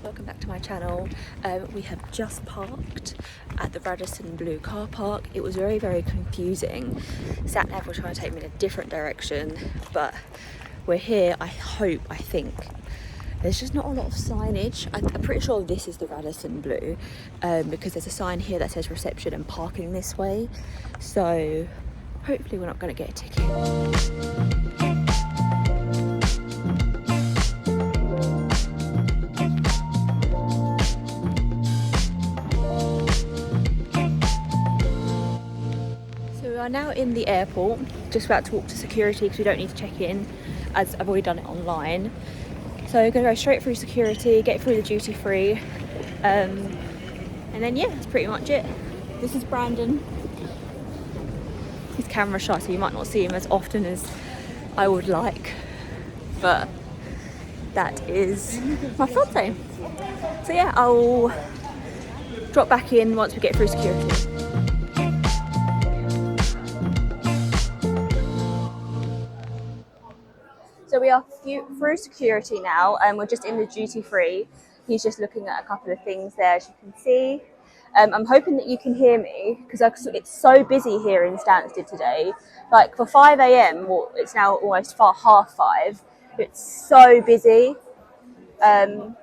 welcome back to my channel. We have just parked at the Radisson Blu car park. It was very confusing. Sat nav was trying to take me in a different direction, but we're here. I think there's just not a lot of signage. I'm pretty sure this is the Radisson Blu because there's a sign here that says reception and parking this way, so hopefully we're not going to get a ticket. We are now in the airport, just about to walk to security because we don't need to check in as I've already done it online. So we're going to go straight through security, get through the duty free, and then yeah, that's pretty much it. This is Brandon. He's camera shy, so you might not see him as often as I would like, but that is my fiancé. So yeah, I'll drop back in once we get through security. So we are through security now, and we're just in the duty free. He's just looking at a couple of things there, as you can see. I'm hoping that you can hear me because it's so busy here in Stansted today. Like for 5 a.m, well, it's now almost 5:30. It's so busy. So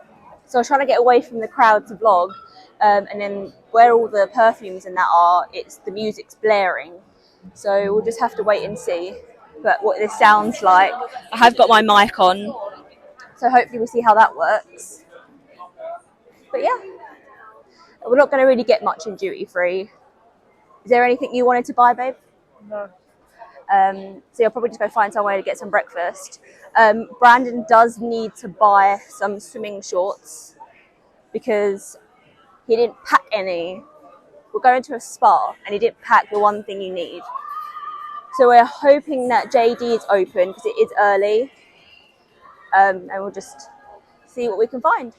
I was trying to get away from the crowd to vlog, and then where all the perfumes and that are, the music's blaring. So we'll just have to wait and see. But what this sounds like, I have got my mic on, so hopefully we'll see how that works. But yeah, we're not going to really get much in duty free. Is there anything you wanted to buy, babe? No. So you'll probably just go find somewhere to get some breakfast. Brandon does need to buy some swimming shorts because he didn't pack any. We're going to a spa and he didn't pack the one thing you need. So we're hoping that JD is open because it is early, and we'll just see what we can find.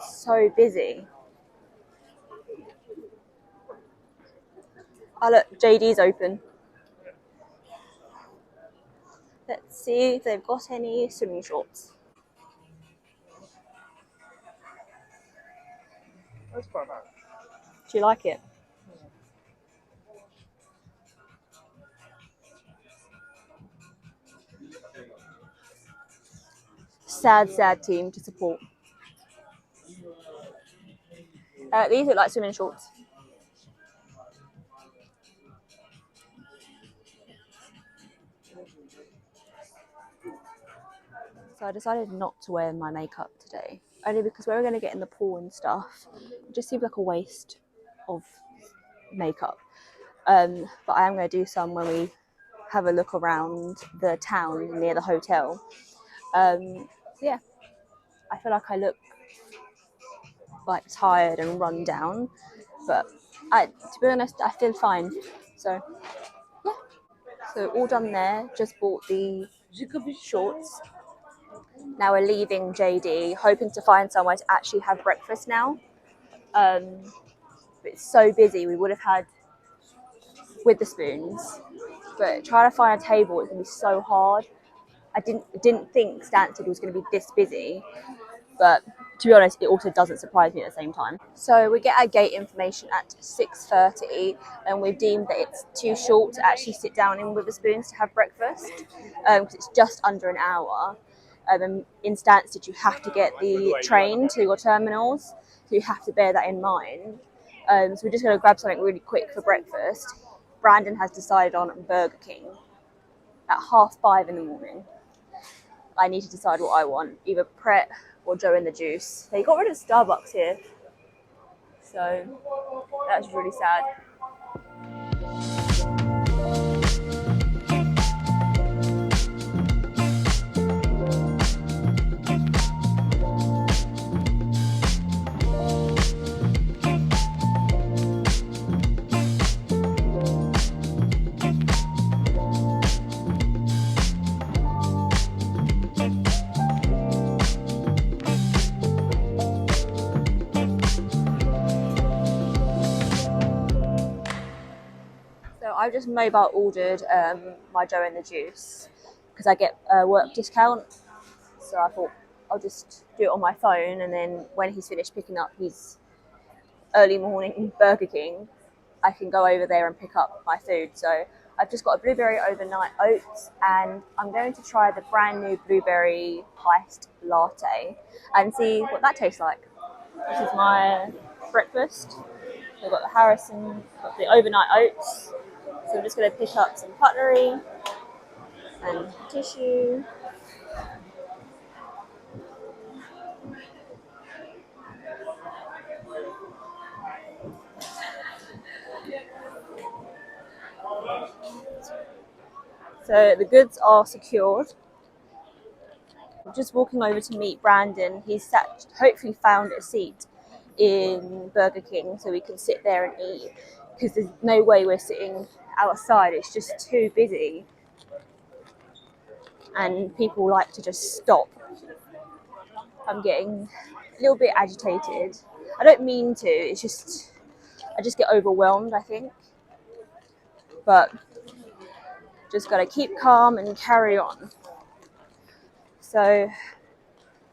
So busy. Oh look, JD's open. Let's see if they've got any swimming shorts. That's quite nice. Do you like it? Sad team to support. These look like swimming shorts. So I decided not to wear my makeup today, only because we're going to get in the pool and stuff. It just seems like a waste of makeup. But I am going to do some when we have a look around the town near the hotel. So yeah, I feel like I look like tired and run down, but to be honest, I feel fine. So yeah, so all done there. Just bought the shorts. Now we're leaving JD, hoping to find somewhere to actually have breakfast now. But it's so busy. We would have had with the spoons, but trying to find a table is going to be so hard. I didn't think Stansted was going to be this busy, but to be honest, it also doesn't surprise me at the same time. So we get our gate information at 6:30, and we've deemed that it's too short to actually sit down in with the spoons to have breakfast, because it's just under an hour. And in Stansted, you have to get the train to your terminals, so you have to bear that in mind. So we're just going to grab something really quick for breakfast. Brandon has decided on Burger King at 5:30 in the morning. I need to decide what I want, either Pret or Joe in the Juice. They got rid of Starbucks here, so that's really sad. I just mobile ordered my Joe in the Juice because I get a work discount. So I thought I'll just do it on my phone, and then when he's finished picking up his early morning Burger King, I can go over there and pick up my food. So I've just got a blueberry overnight oats, and I'm going to try the brand new blueberry iced latte and see what that tastes like. This is my breakfast. We've got the Harrison, got the overnight oats. So I'm just going to pick up some cutlery and tissue. So the goods are secured. I'm just walking over to meet Brandon. He's hopefully found a seat in Burger King so we can sit there and eat, because there's no way we're sitting outside. It's just too busy and people like to just stop. I'm getting a little bit agitated. I don't mean to, it's just I just get overwhelmed, I think. But just got to keep calm and carry on. So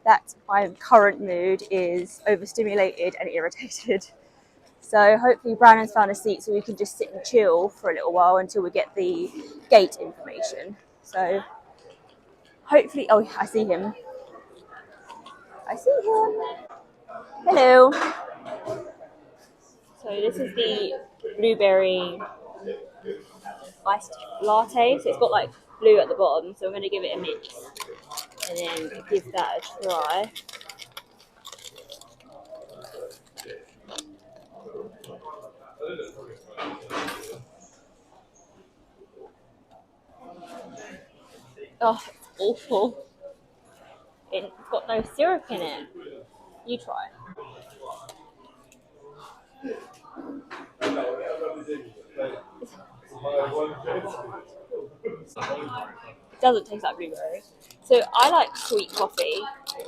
that's my current mood, is overstimulated and irritated. So hopefully Brandon's found a seat so we can just sit and chill for a little while until we get the gate information. So hopefully, oh, I see him. Hello. So this is the blueberry iced latte. So it's got like blue at the bottom. So I'm going to give it a mix and then give that a try. Oh, it's awful. It's got no syrup in it. You try. It doesn't taste like blueberry. So I like sweet coffee,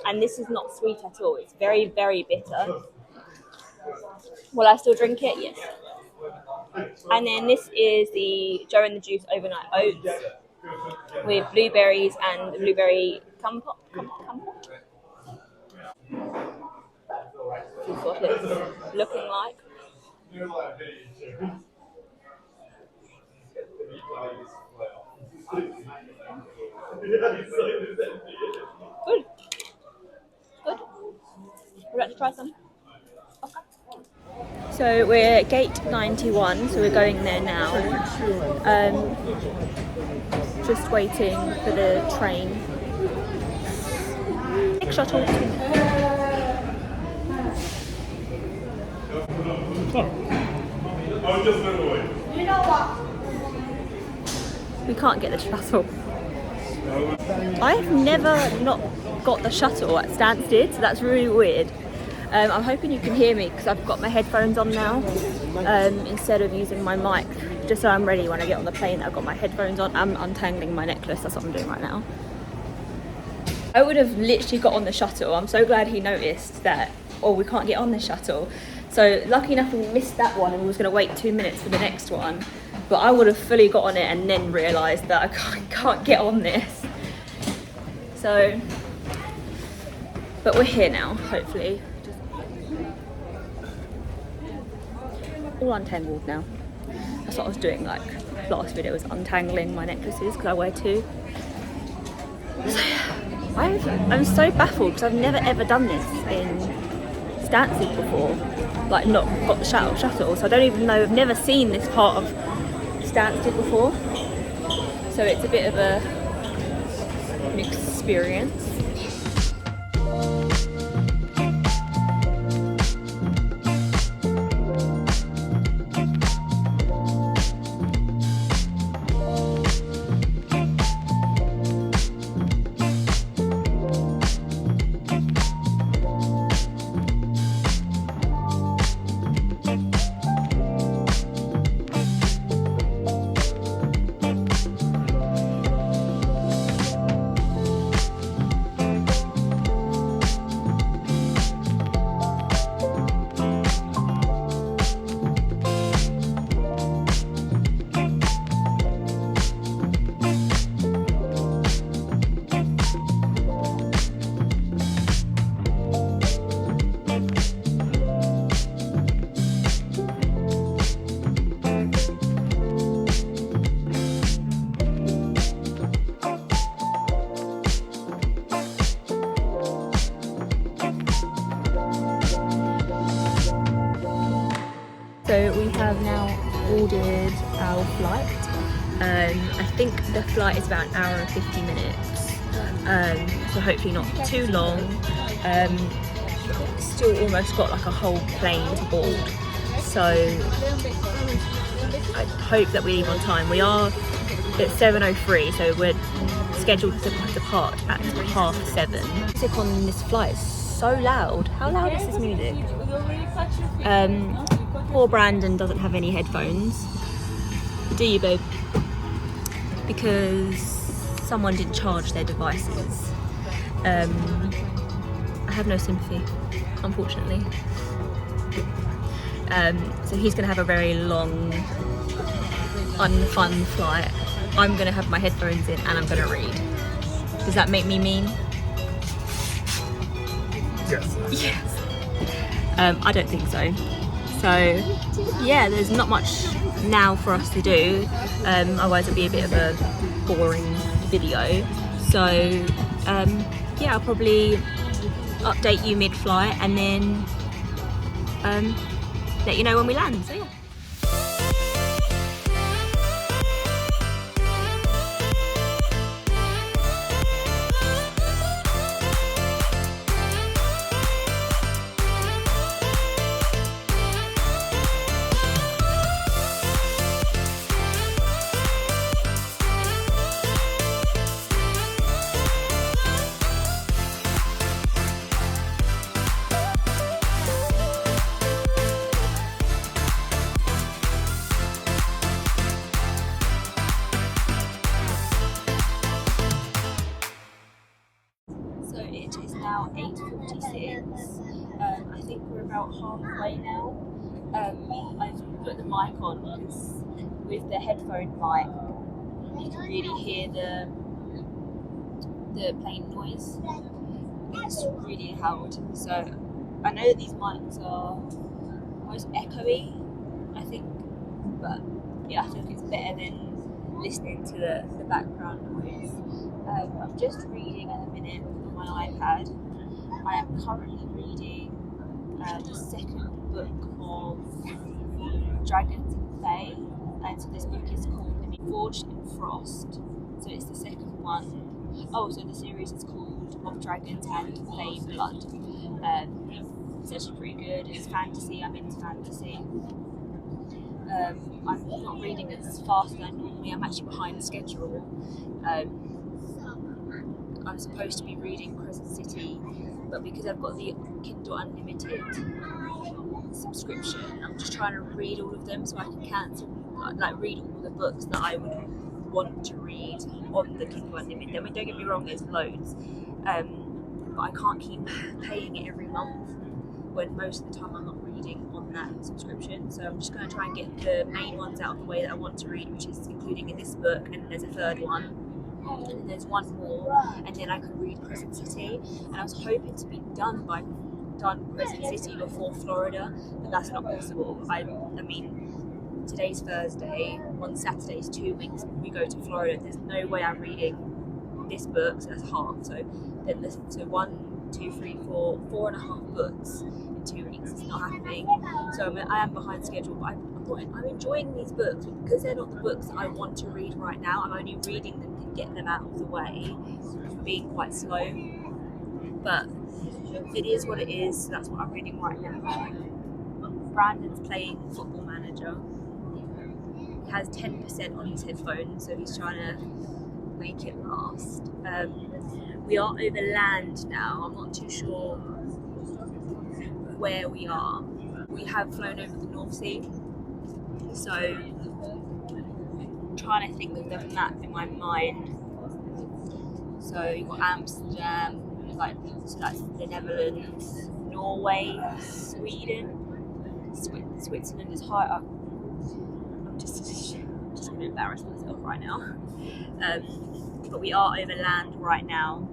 and this is not sweet at all. It's very, very bitter. Will I still drink it? Yes. And then this is the Joe and the Juice overnight oats with blueberries and the blueberry compote. This is what it's looking like. Good. Good. Would you like to try some? Okay. So we're at gate 91, so we're going there now. Just waiting for the train. Next shuttle. You know what? We can't get the shuttle. I've never not got the shuttle at Stansted, so that's really weird. I'm hoping you can hear me because I've got my headphones on now instead of using my mic, just so I'm ready when I get on the plane. I've got my headphones on. I'm untangling my necklace. That's what I'm doing right now. I would have literally got on the shuttle. I'm so glad he noticed that, oh, we can't get on the shuttle. So lucky enough we missed that one and we was going to wait 2 minutes for the next one. But I would have fully got on it and then realised that I can't get on this. So, but we're here now, hopefully. All untangled now. That's what I was doing like last video, was untangling my necklaces because I wear two. So yeah, I'm so baffled because I've never ever done this in Stansted before. Like not got the shuttle, so I don't even know, I've never seen this part of Stansted before. So it's a bit of an experience. have now ordered our flight. I think the flight is about an hour and 50 minutes, so hopefully not too long. Still almost got like a whole plane to board, so I hope that we leave on time. We are at 7:03, so we're scheduled to depart at 7:30. Music on this flight is so loud. How loud is this music? Poor Brandon doesn't have any headphones. Do you, babe? Because someone didn't charge their devices. I have no sympathy, unfortunately. So he's going to have a very long, unfun flight. I'm going to have my headphones in and I'm going to read. Does that make me mean? Yes. Yes. I don't think so. So yeah, there's not much now for us to do. Otherwise it'd be a bit of a boring video. So yeah, I'll probably update you mid-flight and then let you know when we land. So yeah. It is now 8:46. I think we're about halfway now. I've put the mic on because with the headphone mic you can really hear the plane noise. It's really loud. So I know that these mics are almost echoey, I think, but yeah, I think it's better than listening to the background noise. I'm just reading at the minute on my iPad. I am currently reading the second book of Dragons and Fae, and so this book is called Forged in Frost. So it's the second one. Oh, so the series is called Of Dragons and Fae Blood. It's actually pretty good. It's fantasy. I'm into fantasy. I'm not reading as fast as I normally am. Actually behind schedule. I'm supposed to be reading Crescent City, but because I've got the Kindle Unlimited subscription, I'm just trying to read all of them so I can read all the books that I would want to read on the Kindle Unlimited. I mean, don't get me wrong, there's loads, but I can't keep paying it every month when most of the time I'm not reading on that subscription. So I'm just going to try and get the main ones out of the way that I want to read, which is including in this book, and then there's a third one. And then there's one more, and then I can read Crescent City. And I was hoping to be done Crescent City before Florida, but that's not possible. I mean, today's Thursday. On Saturday is 2 weeks. We go to Florida. There's no way I'm reading this book, so that's half. So then so 1, 2, 3, 4, 4.5 books in 2 weeks. It's not happening. So I am behind schedule, but I'm enjoying these books, but because they're not the books that I want to read right now, I'm only reading them to get them out of the way, being quite slow. But it is what it is. So that's what I'm reading right now. Brandon's playing Football Manager. He has 10% on his headphones, so he's trying to make it last. We are over land now. I'm not too sure where we are. We have flown over the North Sea, so I'm trying to think of the map in my mind. So you've got Amsterdam, so that's the Netherlands, Norway, Sweden, Switzerland is high up. I'm just going to embarrass myself right now. But we are over land right now,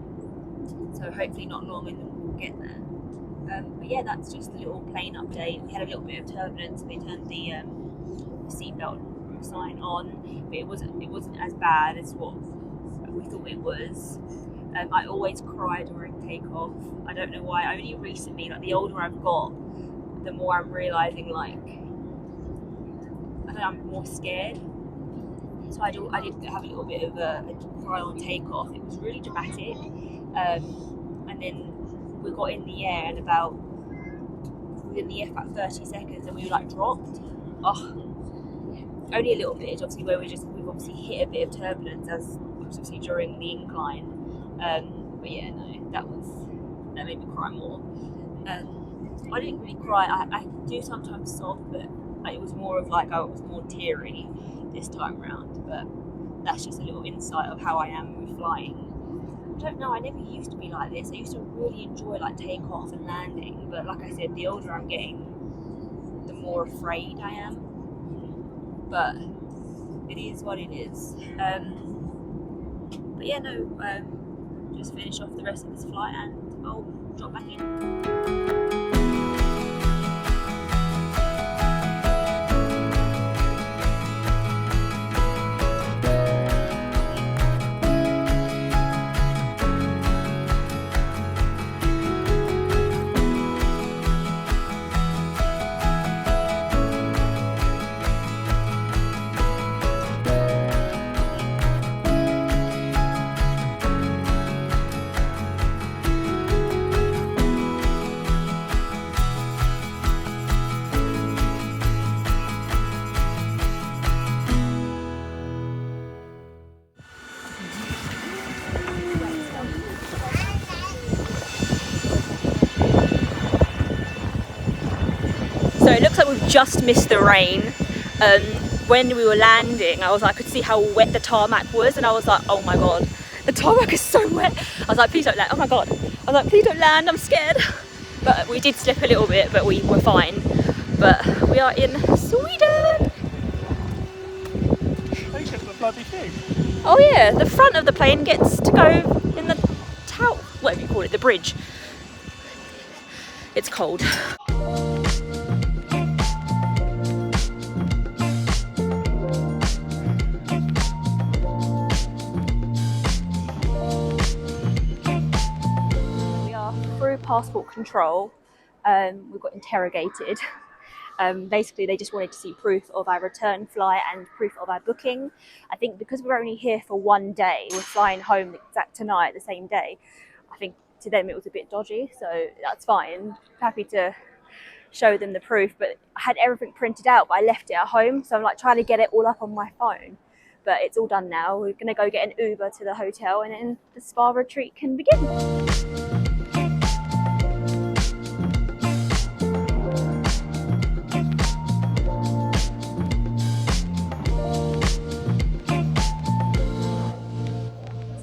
so hopefully not long and then we'll get there. But yeah, that's just a little plane update. We had a little bit of turbulence. They turned the seatbelt sign on, but it wasn't as bad as what we thought it was. I always cry during takeoff. I don't know why. Only recently, like the older I've got, the more I'm realising like I don't know, I'm more scared. So I did have a little bit of a cry on takeoff. It was really dramatic. And then we got in the air, and we were in the air for about 30 seconds, and we were like dropped. Oh, only a little bit, obviously, where we've obviously hit a bit of turbulence, as obviously during the incline. But yeah, no, that made me cry more. I didn't really cry. I do sometimes sob, but it was more of like I was more teary this time round. But that's just a little insight of how I am with flying. I don't know, I never used to be like this. I used to really enjoy like takeoff and landing, but like I said, the older I'm getting, the more afraid I am. But it is what it is. But yeah, no, just finish off the rest of this flight and I'll drop back in. So it looks like we've just missed the rain. When we were landing, I could see how wet the tarmac was, and I was like, oh my god, the tarmac is so wet. I was like, please don't land. Oh my god. I was like, please don't land, I'm scared. But we did slip a little bit, but we were fine. But we are in Sweden. They get the bloody thing. Oh yeah, the front of the plane gets to go in the tower, whatever you call it, the bridge. It's cold. Through passport control, we got interrogated. Basically, they just wanted to see proof of our return flight and proof of our booking. I think because we're only here for one day, we're flying home tonight, the same day. I think to them it was a bit dodgy, so that's fine. Happy to show them the proof, but I had everything printed out, but I left it at home, so I'm like trying to get it all up on my phone. But it's all done now. We're gonna go get an Uber to the hotel, and then the spa retreat can begin.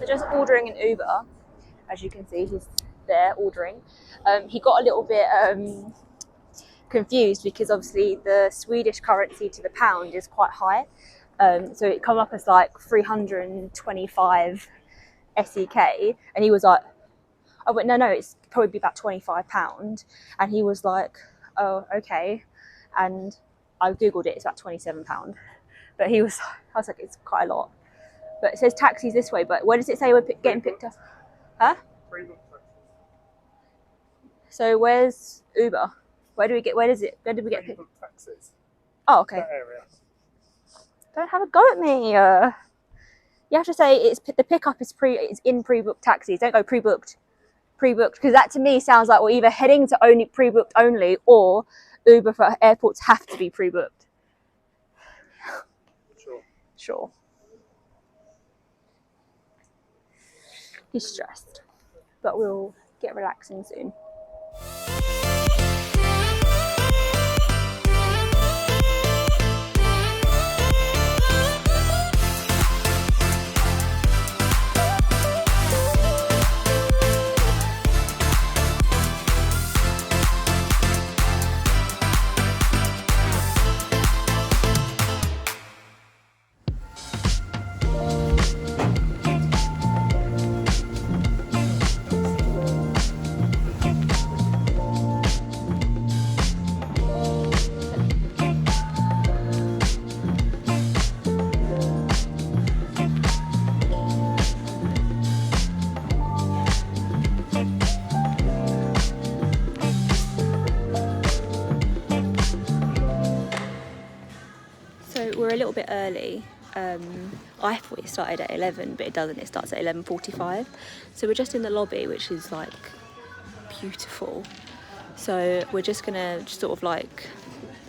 Just ordering an Uber, as you can see, he's there ordering. He got a little bit confused because obviously the Swedish currency to the pound is quite high. So it come up as like 325 SEK, and he was like, I went, no, it's probably about £25. And he was like, oh, okay. And I Googled it, it's about £27. But I was like, it's quite a lot. But it says taxis this way, but where does it say we're getting picked up? Huh? So where's Uber? Where did we get picked up? Taxis. Oh, okay. That area. Don't have a go at me. You have to say the pickup is in pre-booked taxis. Don't go pre-booked, because that to me sounds like we're either heading to only pre-booked only, or Uber for airports have to be pre-booked. Sure. He's stressed, but we'll get relaxing soon. we're a little bit early. I thought it started at 11, but it doesn't. It starts at 11:45. So we're just in the lobby, which is like beautiful. So we're just gonna sort of like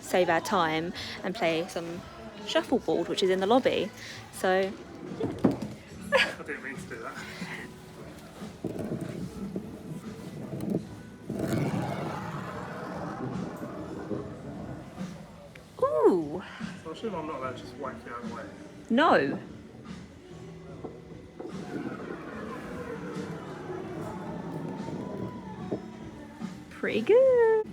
save our time and play some shuffleboard, which is in the lobby. So I didn't mean to do that. ooh, So I assume I'm not allowed to just whack it out of the way. no. Pretty good.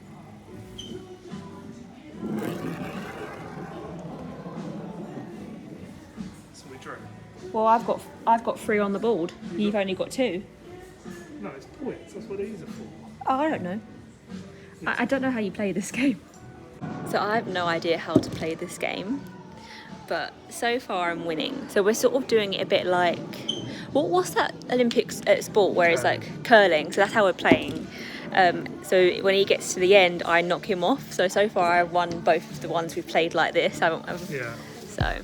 So we drew. Well, I've got 3 on the board. You've only got 2. No, it's points. That's what these are for. Oh, I don't know. I don't know how you play this game. So I have no idea how to play this game, but so far I'm winning. So we're sort of doing it a bit like, what's that Olympic sport where it's like curling? So that's how we're playing. So when he gets to the end, I knock him off. So far I've won both of the ones we've played like this. Yeah. So.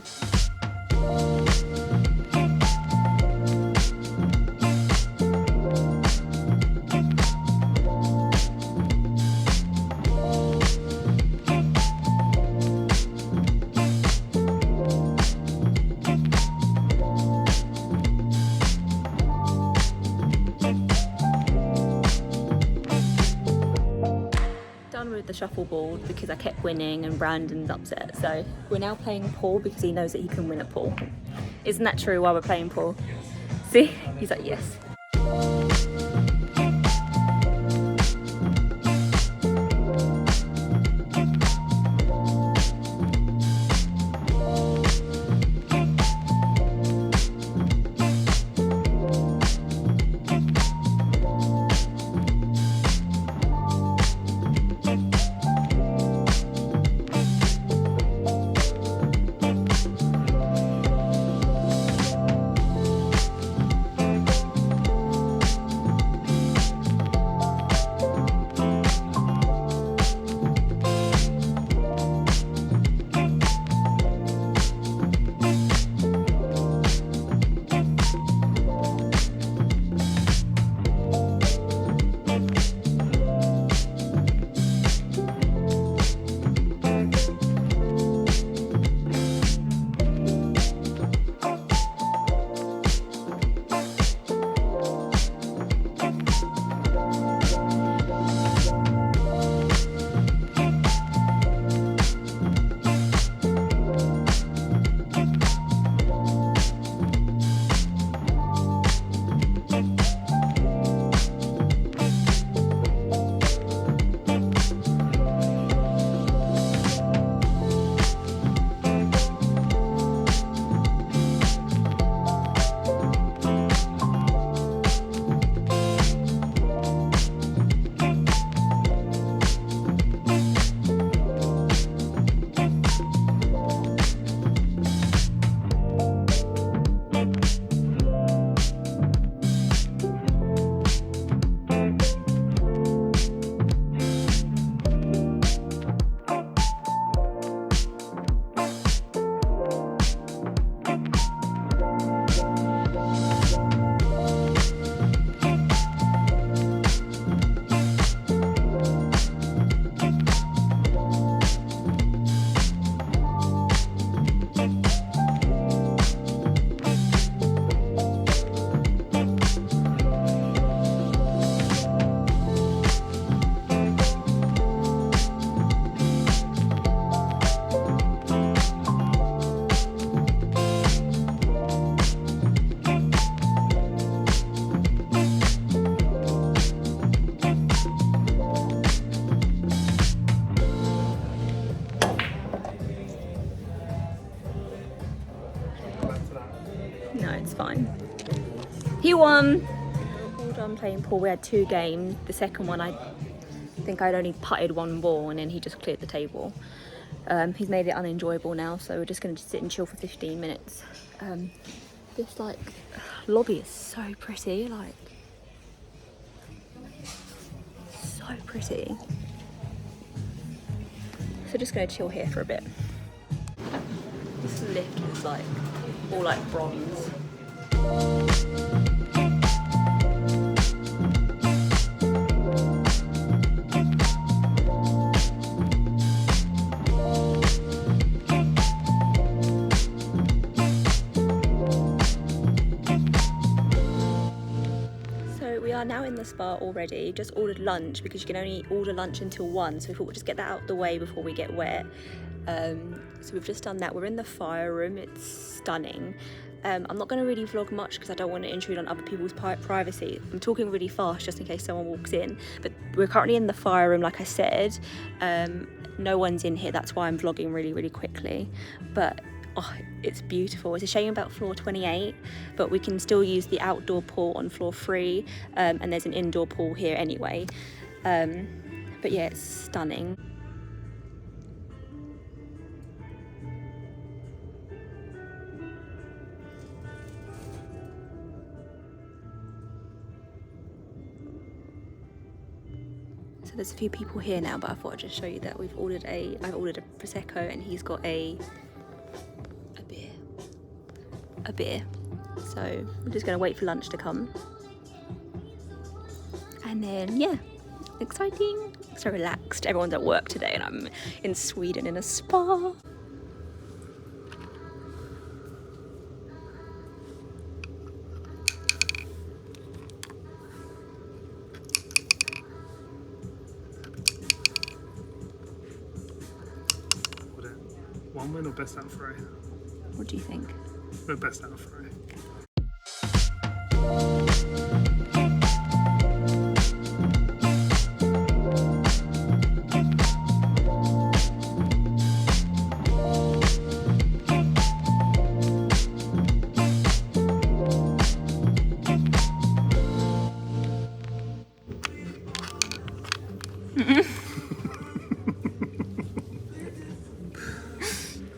With the shuffleboard because I kept winning and Brandon's upset, so we're now playing pool because he knows that he can win at pool. Isn't that true? While we're playing pool, see, he's like yes. No, it's fine. He won! We're all done playing pool. We had 2 games. The second one, I think I'd only putted 1 ball and then he just cleared the table. He's made it unenjoyable now, so we're just going to sit and chill for 15 minutes. This like lobby is so pretty, like so pretty. So just going to chill here for a bit. This is lift is like all like bronze. Now in the spa already, just ordered lunch because you can only order lunch until 1, so we thought we'd just get that out of the way before we get wet. So we've just done that. We're in the fire room, it's stunning. I'm not going to really vlog much because I don't want to intrude on other people's privacy. I'm talking really fast just in case someone walks in, but we're currently in the fire room like I said. No one's in here, that's why I'm vlogging really quickly, but oh, it's beautiful. It's a shame about floor 28, but we can still use the outdoor pool on floor 3, and there's an indoor pool here anyway. But yeah, it's stunning. So there's a few people here now, but I thought I'd just show you that I've ordered a Prosecco and he's got a beer. So we're just gonna wait for lunch to come. And then yeah, exciting, so relaxed. Everyone's at work today and I'm in Sweden in a spa. One win or best out of 3? What do you think? We're best out of 3.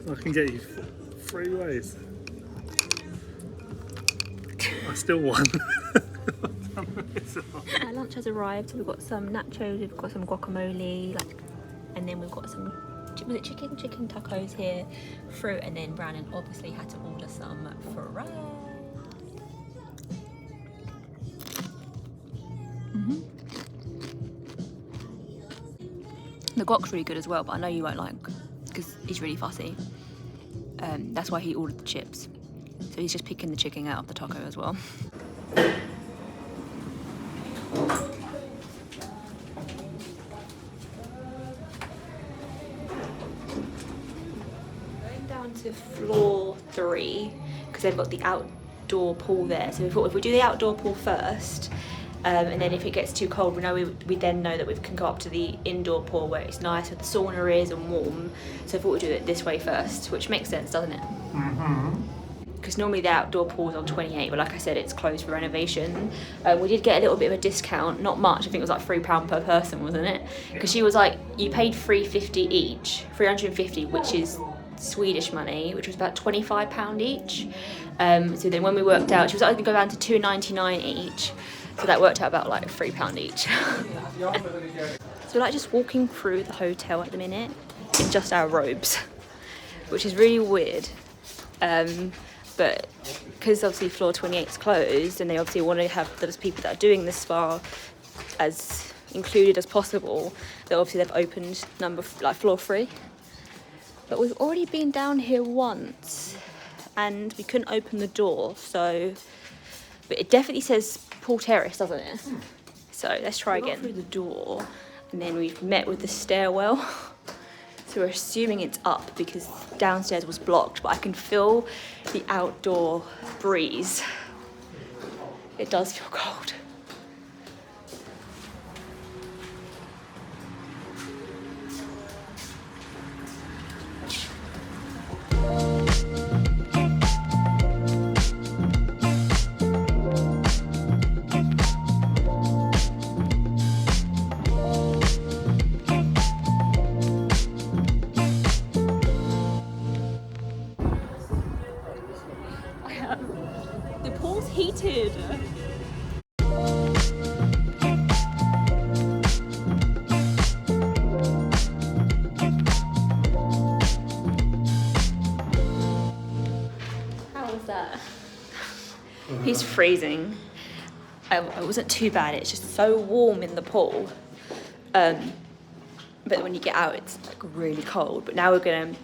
I can get you 3 ways. I still won. Our lunch has arrived, so we've got some nachos, we've got some guacamole, and then we've got some, was it chicken tacos here, fruit, and then Brandon obviously had to order some fries. The guac's really good as well, but I know you won't like because he's really fussy. That's why he ordered the chips. So he's just picking the chicken out of the taco as well. Going down to floor 3 because they've got the outdoor pool there. So we thought if we do the outdoor pool first, and then if it gets too cold, we then know that we can go up to the indoor pool where it's nice where the sauna is and warm. So I thought we'd do it this way first, which makes sense, doesn't it? Because normally the outdoor pool is on 28, but like I said, it's closed for renovation. We did get a little bit of a discount, not much. I think it was like £3 per person, wasn't it? Because she was like, you paid $350 each, 350, which is Swedish money, which was about £25 each. So then when we worked out, she was like, I could go down to $2.99 each. So that worked out about like £3 each. So we're like just walking through the hotel at the minute in just our robes, which is really weird. But because obviously floor 28 is closed and they obviously want to have those people that are doing this spa as included as possible, that obviously they've opened floor 3. But we've already been down here once and we couldn't open the door, so, but it definitely says pool terrace, doesn't it? So let's try again. Through the door and then we've met with the stairwell. So we're assuming it's up because downstairs was blocked, but I can feel the outdoor breeze. It does feel cold. The pool's heated. He's freezing. It wasn't too bad, it's just so warm in the pool. But when you get out, it's like really cold. But now we're gonna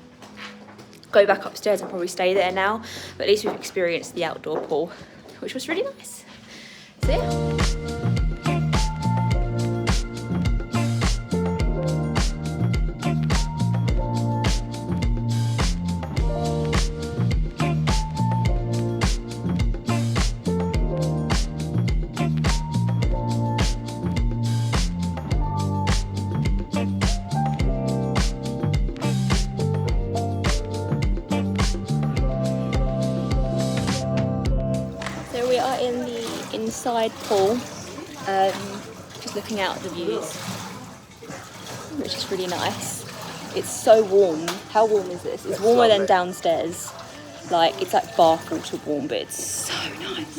go back upstairs and probably stay there now. But at least we've experienced the outdoor pool, which was really nice. So yeah. We are in the inside pool, just looking out at the views, which is really nice. It's so warm. How warm is this? It's warmer than downstairs. Like, it's like bath water warm, but it's so nice.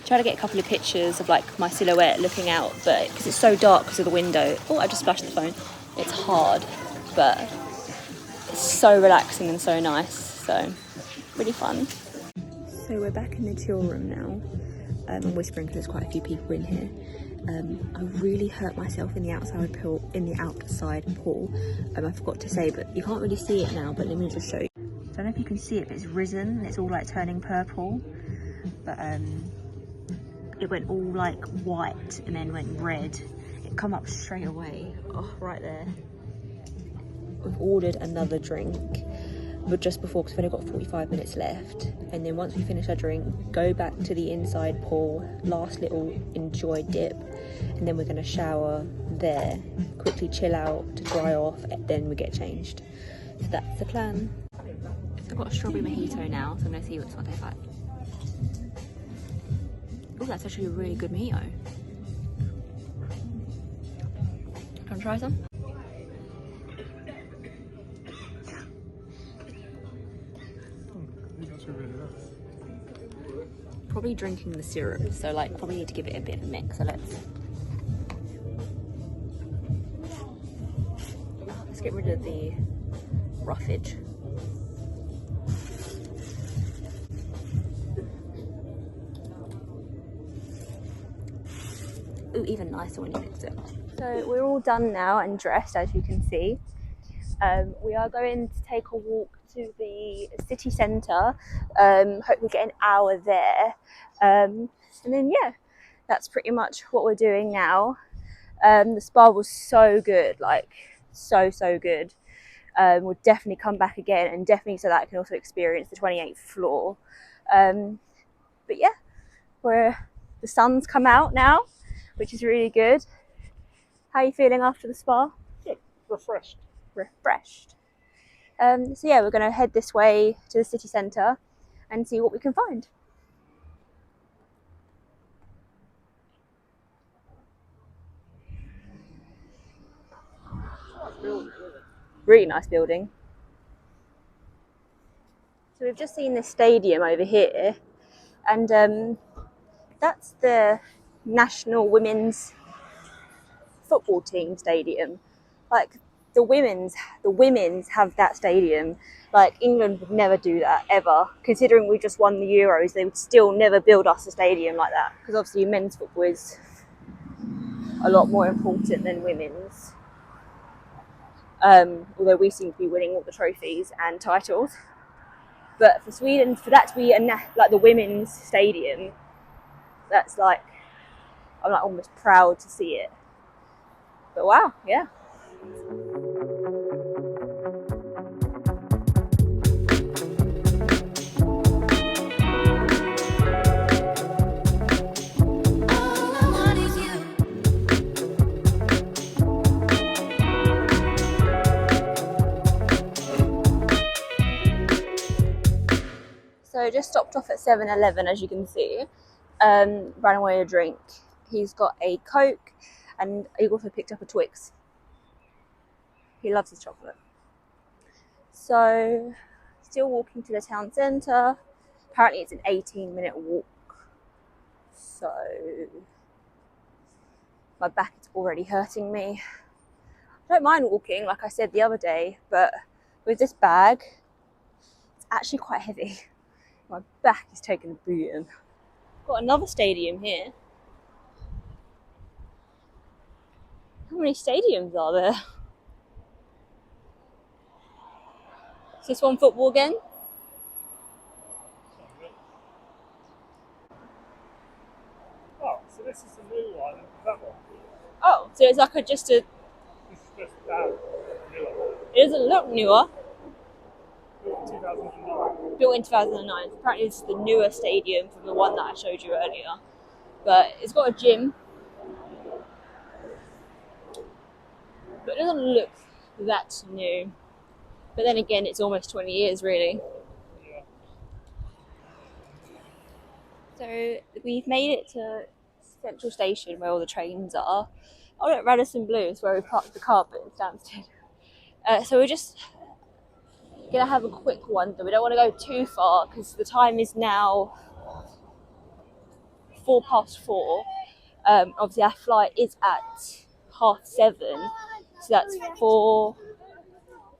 Try to get a couple of pictures of like my silhouette looking out, but because it's so dark because of the window. Oh, I just splashed the phone. It's hard, but it's so relaxing and so nice. So, really fun. So we're back in the chill room now. I'm whispering because there's quite a few people in here. I really hurt myself in the outside pool. I forgot to say, but you can't really see it now. But let me just show you. I don't know if you can see it, but it's risen. It's all like turning purple. But it went all like white and then went red. It come up straight away. Oh, right there. We've ordered another drink. But just before, because we've only got 45 minutes left, and then once we finish our drink, go back to the inside pool, last little enjoy dip, and then we're going to shower there, quickly chill out to dry off, and then we get changed. So that's the plan. So I've got a strawberry mojito now, so I'm going to see what they like. Oh, that's actually a really good mojito. Do you want to try some? Probably drinking the syrup, so like probably need to give it a bit of a mix. So let's get rid of the roughage. Ooh, even nicer when you mix it. So we're all done now and dressed, as you can see. We are going to take a walk to the city centre, hopefully get an hour there, and then yeah, that's pretty much what we're doing now. The spa was so good, like so good. We'll definitely come back again, and definitely so that I can also experience the 28th floor. But yeah, the sun's come out now, which is really good. How are you feeling after the spa? Good. Refreshed. So yeah, we're going to head this way to the city centre and see what we can find. Really nice building. So we've just seen this stadium over here, and that's the national women's football team stadium. Like the women's have that stadium. Like England would never do that ever. Considering we just won the Euros, they would still never build us a stadium like that. Because obviously men's football is a lot more important than women's. Although we seem to be winning all the trophies and titles. But for Sweden, for that to be like the women's stadium, that's like, I'm like almost proud to see it. But wow, yeah. So just stopped off at 7-Eleven, as you can see. Ran away a drink. He's got a Coke, and he also picked up a Twix. He loves his chocolate. So, still walking to the town centre. Apparently it's an 18-minute walk. So, my back is already hurting me. I don't mind walking, like I said the other day, but with this bag, it's actually quite heavy. My back is taking a beating. Got another stadium here. How many stadiums are there? Is this one football again? Oh, so this is the new one, that one. Oh, so it's like This is just that newer one. it doesn't look newer. Built in 2009. Built in 2009. Apparently this is the newer stadium from the one that I showed you earlier. But it's got a gym. But it doesn't look that new. But then again, it's almost 20 years really. Yeah. So we've made it to Central Station where all the trains are. Oh look, Radisson Blue is where we parked the car, but it's downstairs. So we're just gonna have a quick wander. We don't want to go too far because the time is now 4:04. Obviously our flight is at 7:30, so that's 4,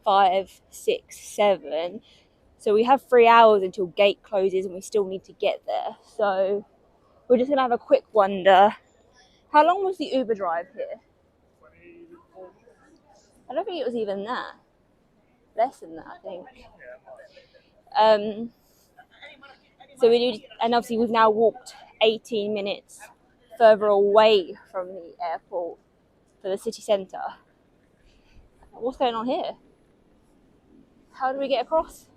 5, 6, 7. So we have 3 hours until gate closes and we still need to get there. So we're just gonna have a quick wander. How long was the Uber drive here? 24. I don't think it was even that. Less than that, I think. So we need, and obviously we've now walked 18 minutes further away from the airport for the city centre. What's going on here? How do we get across?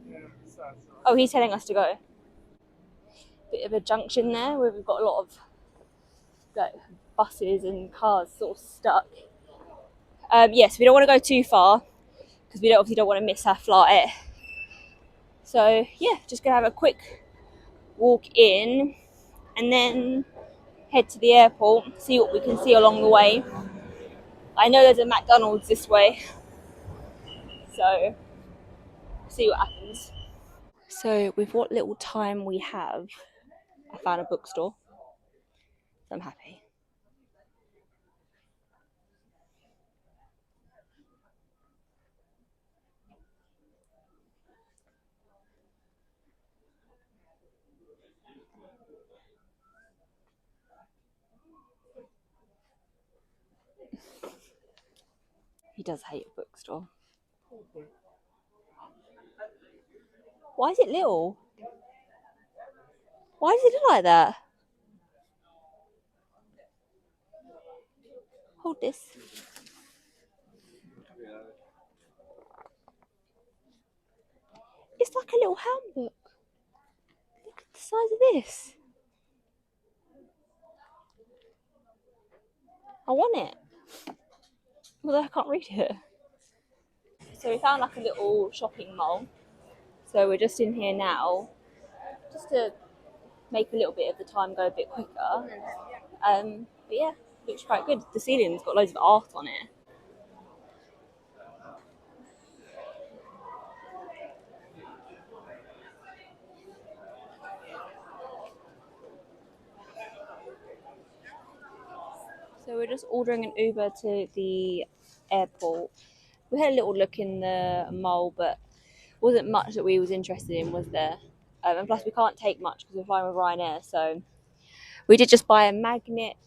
Yeah, so that's Oh, he's telling us to go. Bit of a junction there where we've got a lot of like buses and cars sort of stuck. Yes, we don't want to go too far because we obviously don't want to miss our flight. So yeah, just gonna have a quick walk in and then head to the airport, see what we can see along the way. I know there's a McDonald's this way, so see what happens. So with what little time we have, I found a bookstore, so I'm happy. He does hate a bookstore. Why is it little? Why does it look like that? Hold this. It's like a little handbook. Look at the size of this. I want it. Although I can't read it. So we found like a little shopping mall. So we're just in here now, just to make a little bit of the time go a bit quicker. But yeah, looks quite good. The ceiling's got loads of art on it. So we're just ordering an Uber to the airport. We had a little look in the mall, but wasn't much that we was interested in, was there? And plus we can't take much because we're flying with RyanAir, so we did just buy a magnet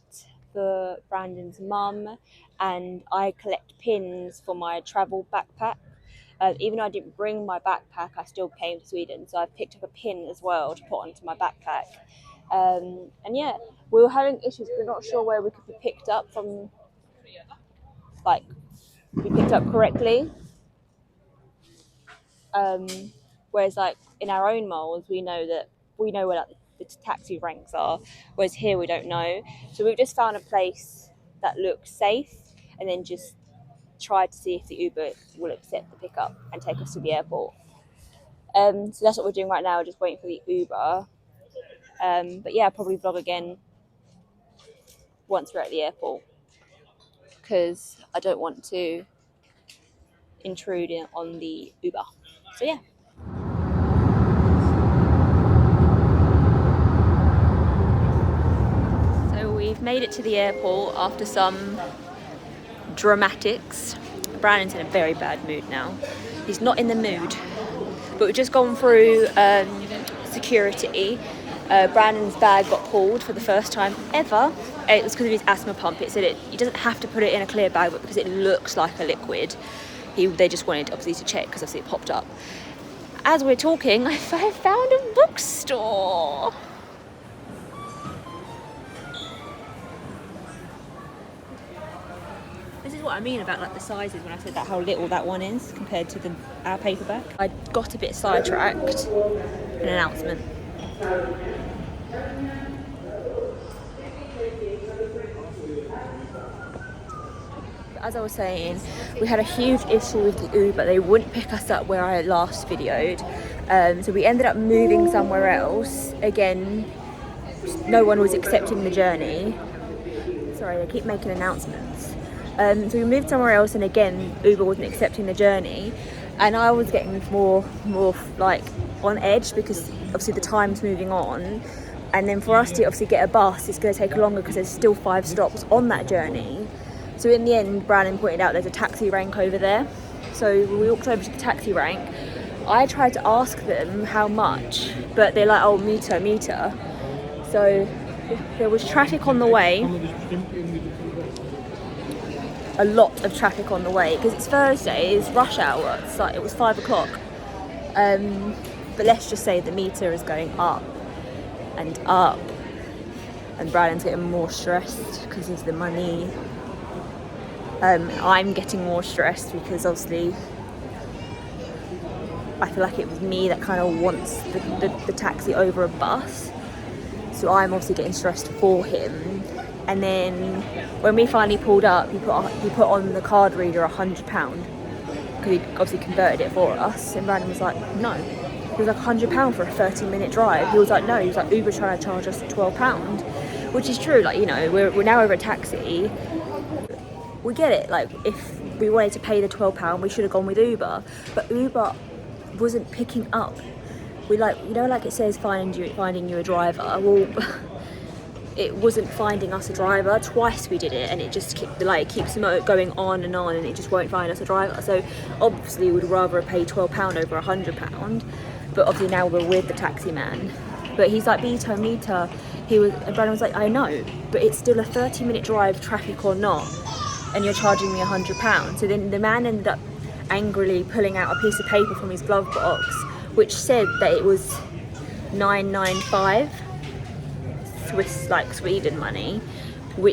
for Brandon's mum, and I collect pins for my travel backpack. Even though I didn't bring my backpack, I still came to Sweden, so I picked up a pin as well to put onto my backpack. And yeah, we were having issues. We're not sure where we could be picked up from, like, be picked up correctly. Whereas, like, in our own malls, we know where like, the taxi ranks are, whereas here we don't know. So we've just found a place that looks safe, and then just tried to see if the Uber will accept the pickup and take us to the airport. So that's what we're doing right now, just waiting for the Uber. But yeah, I'll probably vlog again once we're at the airport because I don't want to intrude on the Uber. So yeah. So we've made it to the airport after some dramatics. Brandon's in a very bad mood now. He's not in the mood But we've just gone through security. Brandon's bag got pulled for the first time ever. It was because of his asthma pump. It said he doesn't have to put it in a clear bag, but because it looks like a liquid, they just wanted obviously to check because obviously it popped up. As we're talking, I found a bookstore. This is what I mean about like the sizes when I said that how little that one is compared to our paperback. I got a bit sidetracked. An announcement. As I was saying, we had a huge issue with the Uber. They wouldn't pick us up where I last videoed. So we ended up moving somewhere else. Again, no one was accepting the journey. Sorry, they keep making announcements. So we moved somewhere else, and again, Uber wasn't accepting the journey. And I was getting more like on edge because obviously the time's moving on. And then for us to obviously get a bus, it's going to take longer because there's still 5 stops on that journey. So in the end, Brandon pointed out there's a taxi rank over there. So we walked over to the taxi rank. I tried to ask them how much, but they're like, oh, meter. So there was traffic on the way. A lot of traffic on the way because it's Thursday, it's rush hour. It's like, it was 5 o'clock. But let's just say the meter is going up and up. And Brandon's getting more stressed because of the money. I'm getting more stressed because obviously I feel like it was me that kind of wants the taxi over a bus, so I'm obviously getting stressed for him. And then when we finally pulled up, he put on the card reader £100 because he obviously converted it for us, and Brandon was like, no. He was like, £100 for a 30-minute drive. He was like, no. He was like, Uber's trying to charge us £12, which is true. Like, you know, we're now over a taxi. We get it, like if we wanted to pay the £12, we should have gone with Uber, but Uber wasn't picking up. We like, you know, like it says finding you a driver. Well, it wasn't finding us a driver. Twice we did it, and it just keeps going on, and it just won't find us a driver. So obviously we'd rather pay £12 over £100, but obviously now we're with the taxi man. But he's like, meter. And Brandon was like, I know, but it's still a 30-minute drive, traffic or not, and you're charging me £100. So then the man ended up angrily pulling out a piece of paper from his glove box, which said that it was 995 Swiss, like Sweden money,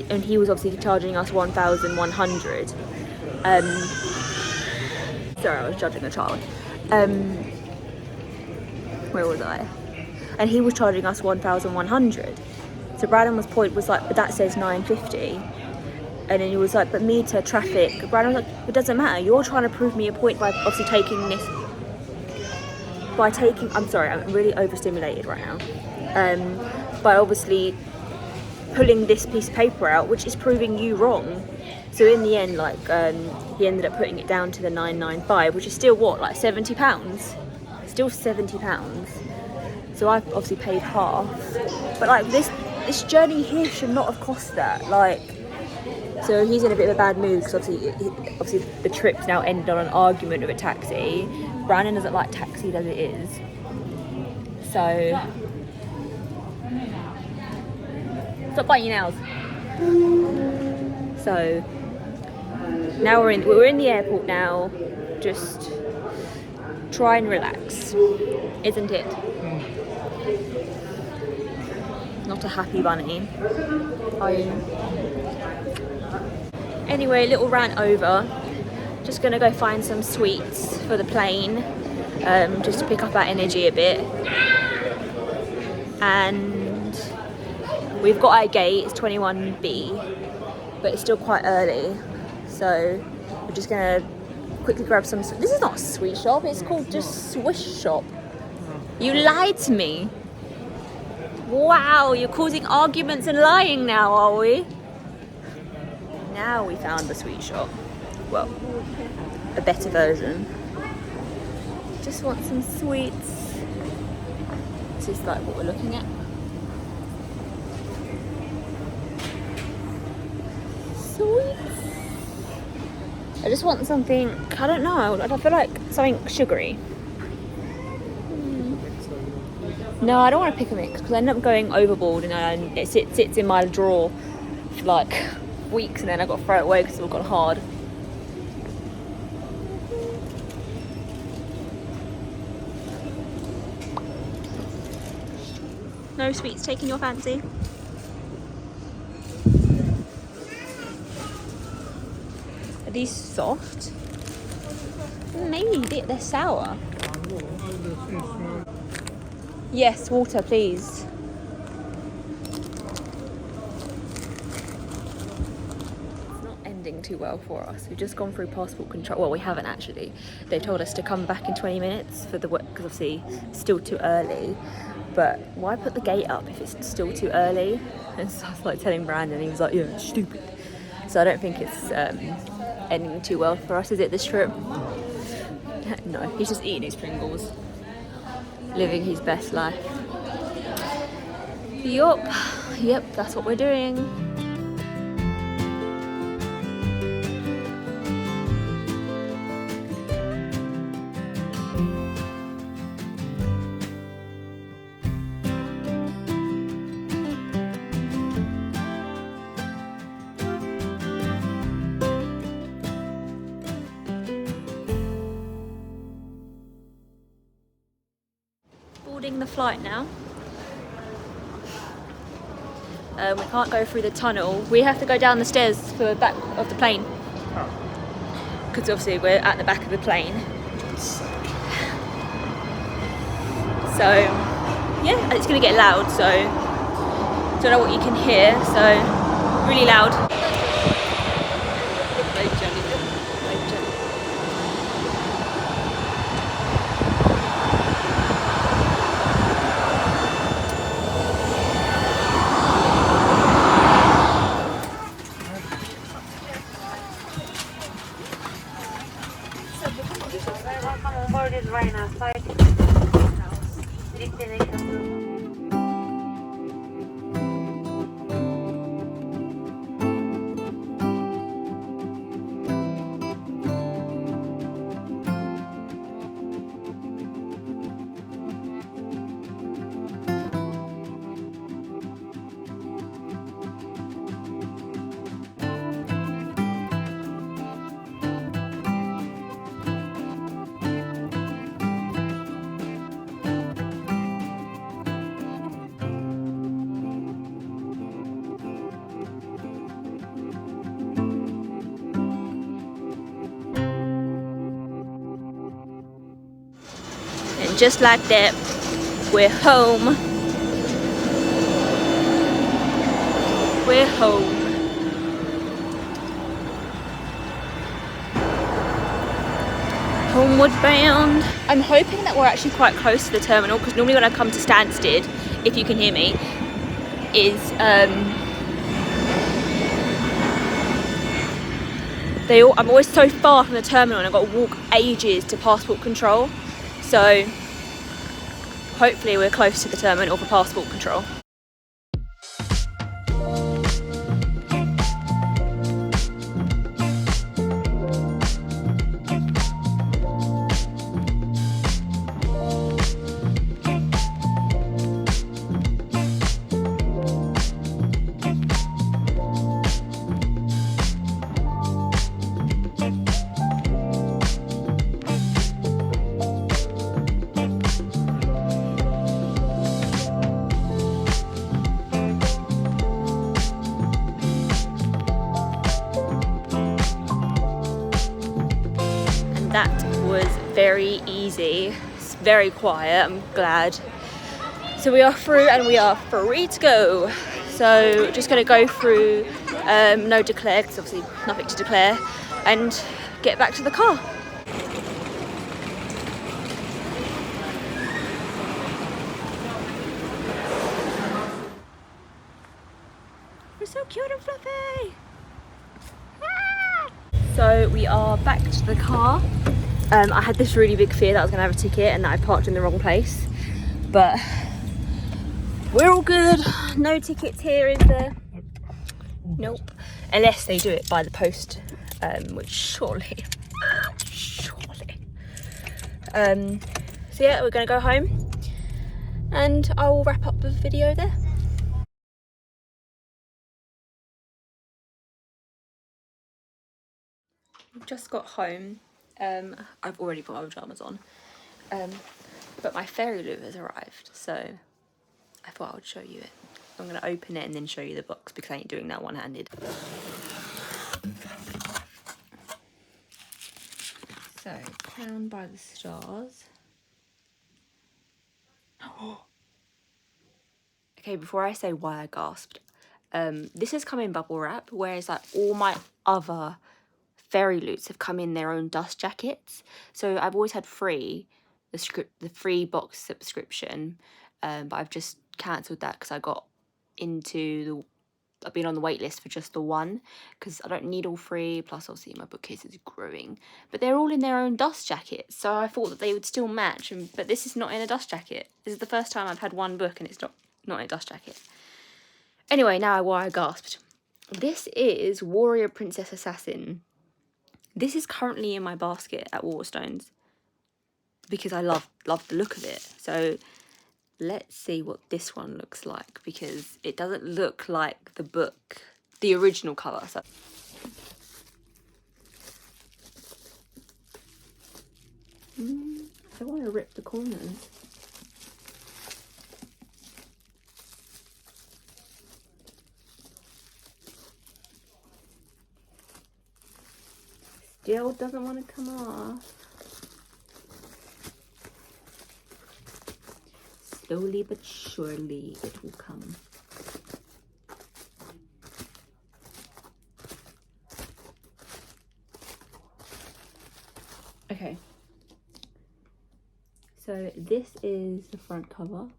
and he was obviously charging us 1,100. Sorry, I was judging a child. Where was I? And he was charging us 1,100. So Brandon was like, but that says 950. And then he was like, but meter, traffic. Brandon was like, it doesn't matter. You're trying to prove me a point by obviously taking this. I'm sorry, I'm really overstimulated right now. By obviously pulling this piece of paper out, which is proving you wrong. So in the end, like, he ended up putting it down to the 995, which is still what, like £70? Still £70. So I've obviously paid half. But like this journey here should not have cost that. Like, so he's in a bit of a bad mood because obviously the trip's now ended on an argument with a taxi. Brandon doesn't like taxis as it is. So stop biting your nails. So now we're in the airport now. Just try and relax, isn't it? Not a happy bunny, are you? Anyway, little rant over. Just gonna go find some sweets for the plane, just to pick up our energy a bit. And we've got our gate, it's 21B, but it's still quite early, so we're just gonna quickly grab some. This is not a sweet shop, it's called just Swiss Shop. You lied to me. Wow, you're causing arguments and lying now, are we? Now we found the sweet shop. Well, a better version. Just want some sweets. This is like what we're looking at. Sweets. I just want something, I don't know, I feel like something sugary. No, I don't want to pick a mix because I end up going overboard and it sits in my drawer for like weeks and then I've got to throw it away because it's all gone hard. No sweets taking your fancy? Are these soft? Maybe they're sour. Yes, water please. It's not ending too well for us. We've just gone through passport control. Well, we haven't actually. They told us to come back in 20 minutes for the work because obviously it's still too early. But why put the gate up if it's still too early? And so I was like telling Brandon, he was like, yeah, it's stupid. So I don't think it's ending too well for us, is it, this trip? No, he's just eating his Pringles. Living his best life. Yep, that's what we're doing. Boarding the flight now. We can't go through the tunnel. We have to go down the stairs for the back of the plane. Because obviously we're at the back of the plane. So, yeah, it's going to get loud, so don't know what you can hear, so really loud. And just like that, we're home. We're home. Homeward bound. I'm hoping that we're actually quite close to the terminal because normally when I come to Stansted, if you can hear me, is I'm always so far from the terminal and I've got to walk ages to passport control. So hopefully we're close to the terminal for passport control. That was very easy. It's very quiet, I'm glad. So we are through and we are free to go. So just gonna go through, no declare, because obviously nothing to declare, and get back to the car. We're so cute and fluffy. So we are back to the car. I had this really big fear that I was gonna have a ticket and that I parked in the wrong place, but we're all good. No tickets here, is there? Nope. Unless they do it by the post, which surely. So yeah, we're gonna go home and I will wrap up the video there. I've just got home. I've already put my pyjamas on, but my Fairyloot has arrived, so I thought I would show you it. I'm going to open it and then show you the box because I ain't doing that one-handed. So, Crowned by the Stars. Okay, before I say why I gasped, this has come in bubble wrap, whereas like all my other Fairyloots have come in their own dust jackets. So I've always had the free box subscription, but I've just cancelled that because I've been on the wait list for just the one because I don't need all three. Plus, obviously, my bookcase is growing. But they're all in their own dust jackets, so I thought that they would still match. But this is not in a dust jacket. This is the first time I've had one book and it's not in a dust jacket. Anyway, now why I gasped. This is Warrior Princess Assassin. This is currently in my basket at Waterstones because I love the look of it. So let's see what this one looks like because it doesn't look like the book, the original cover. So I want to rip the corners. Still doesn't want to come off. Slowly but surely it will come. Okay. So this is the front cover,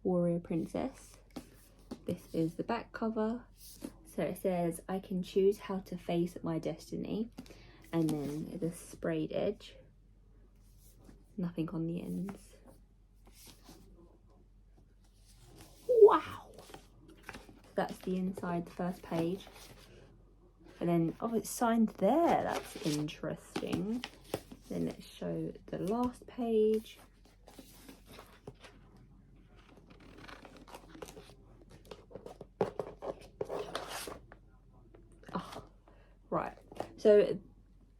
Warrior Princess. This is the back cover. So it says, I can choose how to face my destiny. And then the sprayed edge. Nothing on the ends. Wow! That's the inside, the first page. And then, oh, it's signed there. That's interesting. Then let's show the last page. Oh, right. So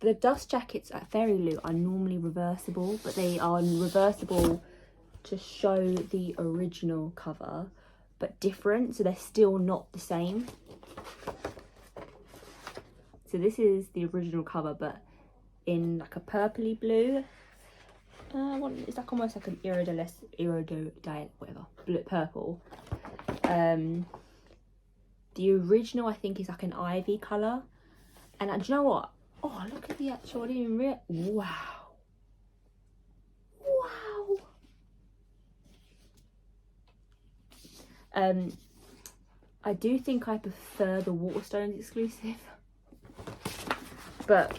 the dust jackets at Fairyloot are normally reversible, but they are reversible to show the original cover, but different, so they're still not the same. So this is the original cover, but in like a purpley blue. It's like almost like an iridescent, whatever, blue, purple. The original I think is like an ivy colour, and do you know what? Oh, look at the actual, I didn't even realize. Wow. Wow. I do think I prefer the Waterstones exclusive. But,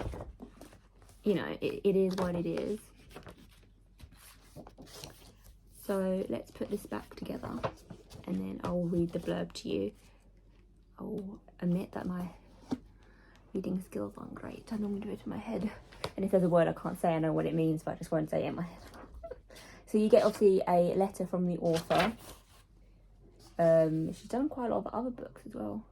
you know, it is what it is. So let's put this back together and then I'll read the blurb to you. I'll admit that my reading skills aren't great. I normally do it in my head. And if there's a word I can't say, I know what it means, but I just won't say it in my head. So you get obviously a letter from the author. She's done quite a lot of other books as well.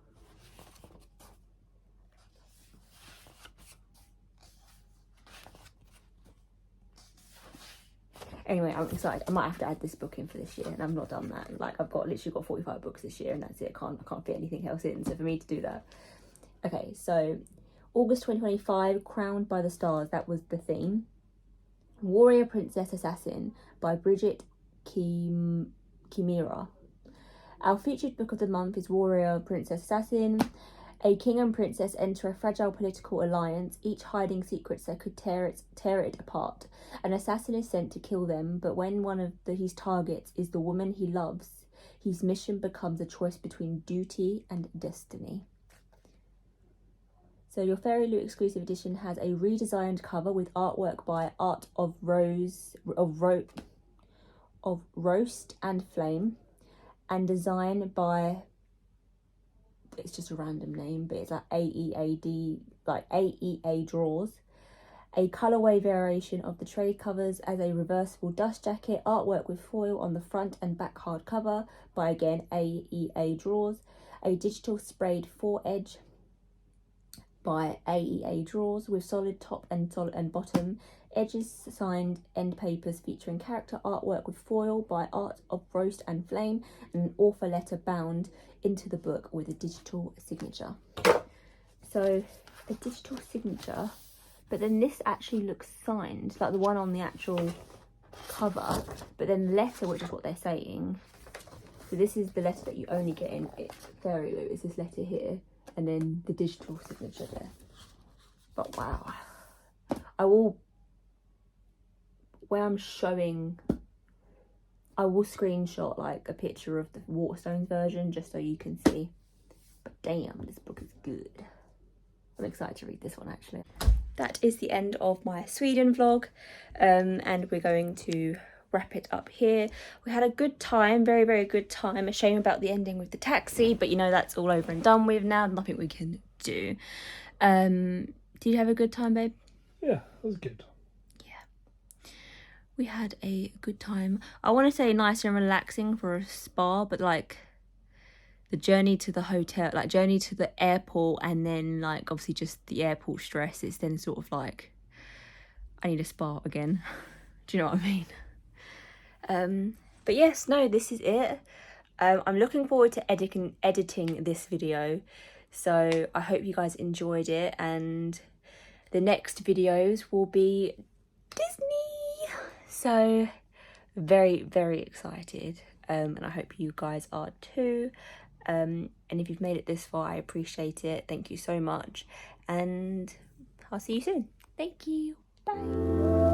Anyway, I'm excited. I might have to add this book in for this year, and I've not done that. Like, I've literally got 45 books this year, and that's it. I can't fit anything else in. So for me to do that, okay. So August 2025, Crowned by the Stars. That was the theme. Warrior Princess Assassin by Bridget Kimira. Our featured book of the month is Warrior Princess Assassin. A king and princess enter a fragile political alliance, each hiding secrets that could tear it apart. An assassin is sent to kill them, but when one of his targets is the woman he loves, his mission becomes a choice between duty and destiny. So your Fairyloot exclusive edition has a redesigned cover with artwork by Art of Roast and Flame, and design by, it's just a random name, but it's like AEA Draws, A colourway variation of the tray covers as a reversible dust jacket, artwork with foil on the front and back hardcover by again AEA Drawers. A digital sprayed 4-edge by AEA Drawers with solid top and bottom edges, signed end papers featuring character artwork with foil by Art of Roast and Flame, and an author letter bound into the book with a digital signature. So a digital signature, but then this actually looks signed, like the one on the actual cover, but then the letter, which is what they're saying. So this is the letter that you only get in Fairyloot, is this letter here, and then the digital signature there. But wow, I will, where I'm showing, I will screenshot like a picture of the Waterstones version just so you can see. But damn, this book is good. I'm excited to read this one actually. That is the end of my Sweden vlog, and we're going to wrap it up here. We had a good time, very, very good time. A shame about the ending with the taxi, but you know, that's all over and done with now. Nothing we can do. Did you have a good time, babe? Yeah, it was good. Yeah. We had a good time. I want to say nice and relaxing for a spa, but like the journey to the hotel, like journey to the airport, and then like obviously just the airport stress, it's then sort of like I need a spa again. Do you know what I mean? But yes, no, this is it. I'm looking forward to editing this video, so I hope you guys enjoyed it, and the next videos will be Disney, so very, very excited, and I hope you guys are too. And if you've made it this far, I appreciate it. Thank you so much, and I'll see you soon. Thank you. Bye.